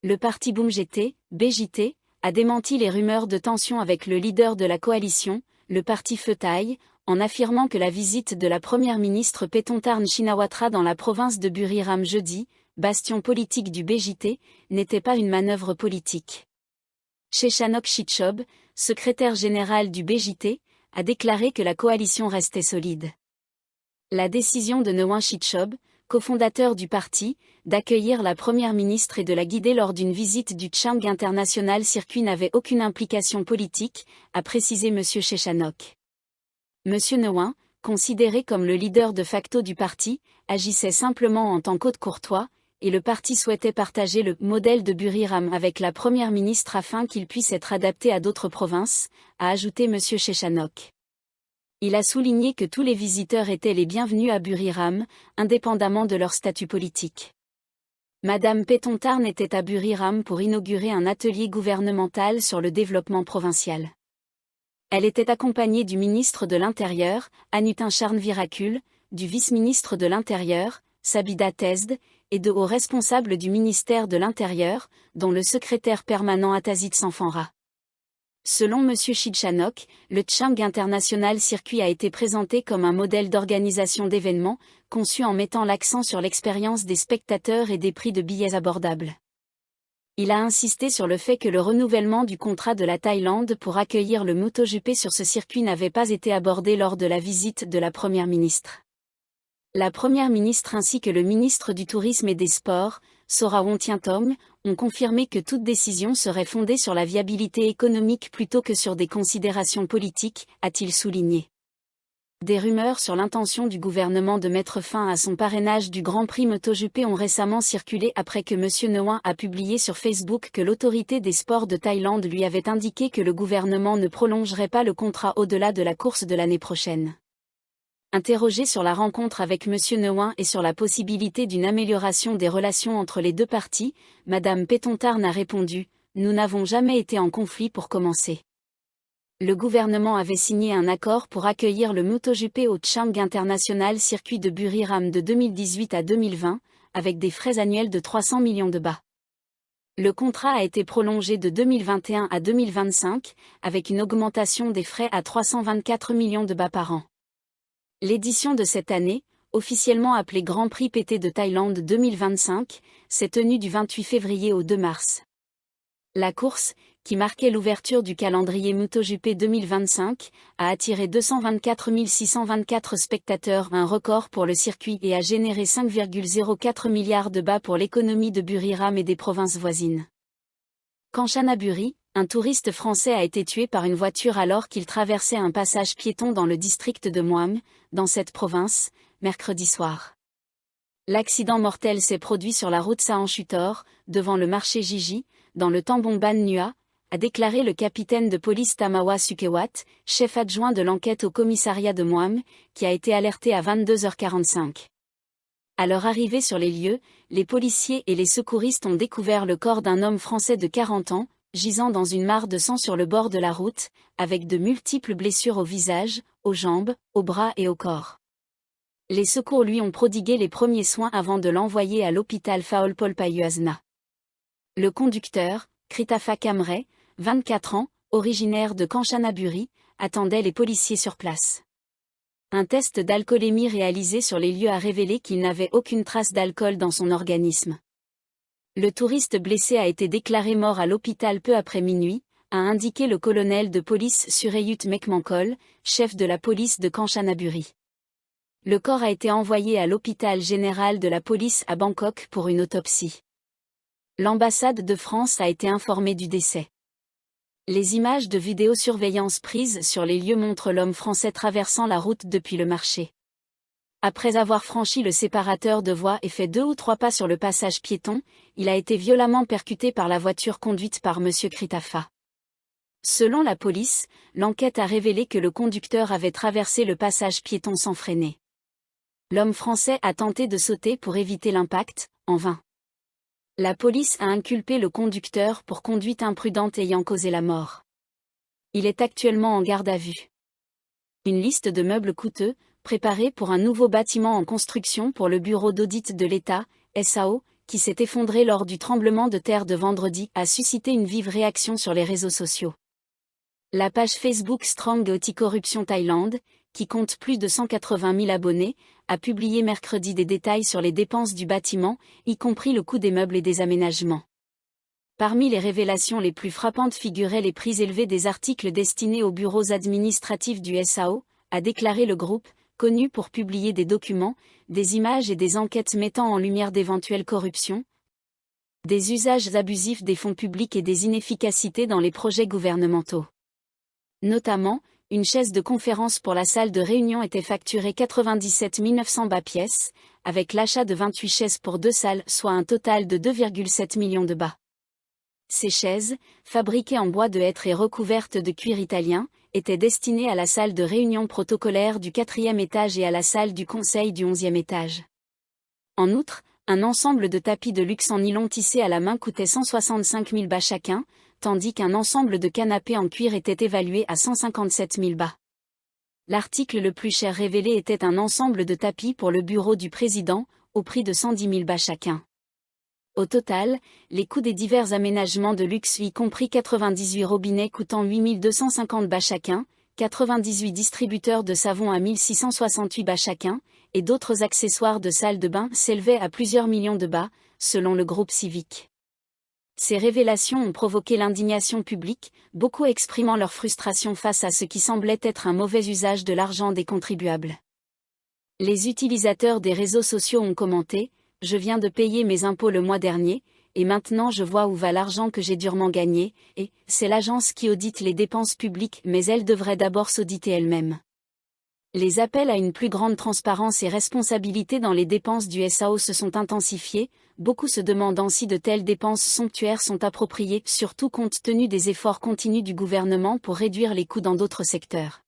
Le parti Boom GT, BJT, a démenti les rumeurs de tension avec le leader de la coalition, le parti Pheu Thai, en affirmant que la visite de la première ministre Paetongtarn Shinawatra dans la province de Buriram jeudi, bastion politique du BJT, n'était pas une manœuvre politique. Chechanok Chitchob, secrétaire général du BJT, a déclaré que la coalition restait solide. La décision de Newin Chitchob, cofondateur du parti, d'accueillir la première ministre et de la guider lors d'une visite du Chang International Circuit n'avait aucune implication politique, a précisé M. Chechanok. M. Newin, considéré comme le leader de facto du parti, agissait simplement en tant qu'hôte courtois, et le parti souhaitait partager le modèle de Buriram avec la première ministre afin qu'il puisse être adapté à d'autres provinces, a ajouté M. Chechanok. Il a souligné que tous les visiteurs étaient les bienvenus à Buriram, indépendamment de leur statut politique. Madame Paetongtarn était à Buriram pour inaugurer un atelier gouvernemental sur le développement provincial. Elle était accompagnée du ministre de l'Intérieur, Anutin Charnvirakul, du vice-ministre de l'Intérieur, Sabida Tezd, et de hauts responsables du ministère de l'Intérieur, dont le secrétaire permanent Atazit Sanfanra. Selon M. Chechanok, le Chang International Circuit a été présenté comme un modèle d'organisation d'événements, conçu en mettant l'accent sur l'expérience des spectateurs et des prix de billets abordables. Il a insisté sur le fait que le renouvellement du contrat de la Thaïlande pour accueillir le MotoGP sur ce circuit n'avait pas été abordé lors de la visite de la Première ministre. La Première ministre ainsi que le ministre du Tourisme et des Sports, Sorawon-Thientom, ont confirmé que toute décision serait fondée sur la viabilité économique plutôt que sur des considérations politiques, a-t-il souligné. Des rumeurs sur l'intention du gouvernement de mettre fin à son parrainage du Grand Prix MotoGP ont récemment circulé après que M. Newin a publié sur Facebook que l'autorité des sports de Thaïlande lui avait indiqué que le gouvernement ne prolongerait pas le contrat au-delà de la course de l'année prochaine. Interrogé sur la rencontre avec M. Newin et sur la possibilité d'une amélioration des relations entre les deux parties, Mme Paetongtarn a répondu « Nous n'avons jamais été en conflit pour commencer. » Le gouvernement avait signé un accord pour accueillir le MotoGP au Chang International Circuit de Buriram de 2018 à 2020, avec des frais annuels de 300 millions de bahts. Le contrat a été prolongé de 2021 à 2025, avec une augmentation des frais à 324 millions de bahts par an. L'édition de cette année, officiellement appelée Grand Prix PT de Thaïlande 2025, s'est tenue du 28 février au 2 mars. La course, qui marquait l'ouverture du calendrier MotoGP 2025, a attiré 224 624 spectateurs, un record pour le circuit, et a généré 5,04 milliards de bahts pour l'économie de Buriram et des provinces voisines. Kanchanaburi, un touriste français a été tué par une voiture alors qu'il traversait un passage piéton dans le district de Muang, dans cette province, mercredi soir. L'accident mortel s'est produit sur la route Saanchutor, devant le marché Gigi, dans le Tambon-Ban Nua, a déclaré le capitaine de police Tamawa Sukewat, chef adjoint de l'enquête au commissariat de Muang, qui a été alerté à 22h45. À leur arrivée sur les lieux, les policiers et les secouristes ont découvert le corps d'un homme français de 40 ans, gisant dans une mare de sang sur le bord de la route, avec de multiples blessures au visage, aux jambes, aux bras et au corps. Les secours lui ont prodigué les premiers soins avant de l'envoyer à l'hôpital Phaolpol Payuasna. Le conducteur, Kritafa Kamre, 24 ans, originaire de Kanchanaburi, attendait les policiers sur place. Un test d'alcoolémie réalisé sur les lieux a révélé qu'il n'avait aucune trace d'alcool dans son organisme. Le touriste blessé a été déclaré mort à l'hôpital peu après minuit, a indiqué le colonel de police Sureyut Mekmankol, chef de la police de Kanchanaburi. Le corps a été envoyé à l'hôpital général de la police à Bangkok pour une autopsie. L'ambassade de France a été informée du décès. Les images de vidéosurveillance prises sur les lieux montrent l'homme français traversant la route depuis le marché. Après avoir franchi le séparateur de voies et fait 2 ou 3 pas sur le passage piéton, il a été violemment percuté par la voiture conduite par M. Kritafa. Selon la police, l'enquête a révélé que le conducteur avait traversé le passage piéton sans freiner. L'homme français a tenté de sauter pour éviter l'impact, en vain. La police a inculpé le conducteur pour conduite imprudente ayant causé la mort. Il est actuellement en garde à vue. Une liste de meubles coûteux, préparée pour un nouveau bâtiment en construction pour le Bureau d'audit de l'État, SAO, qui s'est effondré lors du tremblement de terre de vendredi, a suscité une vive réaction sur les réseaux sociaux. La page Facebook Strong Anti-Corruption Thaïlande, qui compte plus de 180 000 abonnés, a publié mercredi des détails sur les dépenses du bâtiment, y compris le coût des meubles et des aménagements. Parmi les révélations les plus frappantes figuraient les prix élevés des articles destinés aux bureaux administratifs du SAO, a déclaré le groupe, connu pour publier des documents, des images et des enquêtes mettant en lumière d'éventuelles corruptions, des usages abusifs des fonds publics et des inefficacités dans les projets gouvernementaux. Notamment, une chaise de conférence pour la salle de réunion était facturée 97 900 bahts pièces, avec l'achat de 28 chaises pour 2 salles, soit un total de 2,7 millions de bahts. Ces chaises, fabriquées en bois de hêtre et recouvertes de cuir italien, étaient destinées à la salle de réunion protocolaire du 4e étage et à la salle du conseil du 11e étage. En outre, un ensemble de tapis de luxe en nylon tissé à la main coûtait 165 000 bahts chacun, tandis qu'un ensemble de canapés en cuir était évalué à 157 000 bahts. L'article le plus cher révélé était un ensemble de tapis pour le bureau du président, au prix de 110 000 bahts chacun. Au total, les coûts des divers aménagements de luxe y compris 98 robinets coûtant 8 250 bahts chacun, 98 distributeurs de savon à 1 668 bahts chacun, et d'autres accessoires de salle de bain s'élevaient à plusieurs millions de bahts, selon le groupe Civic. Ces révélations ont provoqué l'indignation publique, beaucoup exprimant leur frustration face à ce qui semblait être un mauvais usage de l'argent des contribuables. Les utilisateurs des réseaux sociaux ont commenté: « Je viens de payer mes impôts le mois dernier, et maintenant je vois où va l'argent que j'ai durement gagné, et c'est l'agence qui audite les dépenses publiques mais elle devrait d'abord s'auditer elle-même. » Les appels à une plus grande transparence et responsabilité dans les dépenses du SAO se sont intensifiés, beaucoup se demandant si de telles dépenses somptuaires sont appropriées, surtout compte tenu des efforts continus du gouvernement pour réduire les coûts dans d'autres secteurs.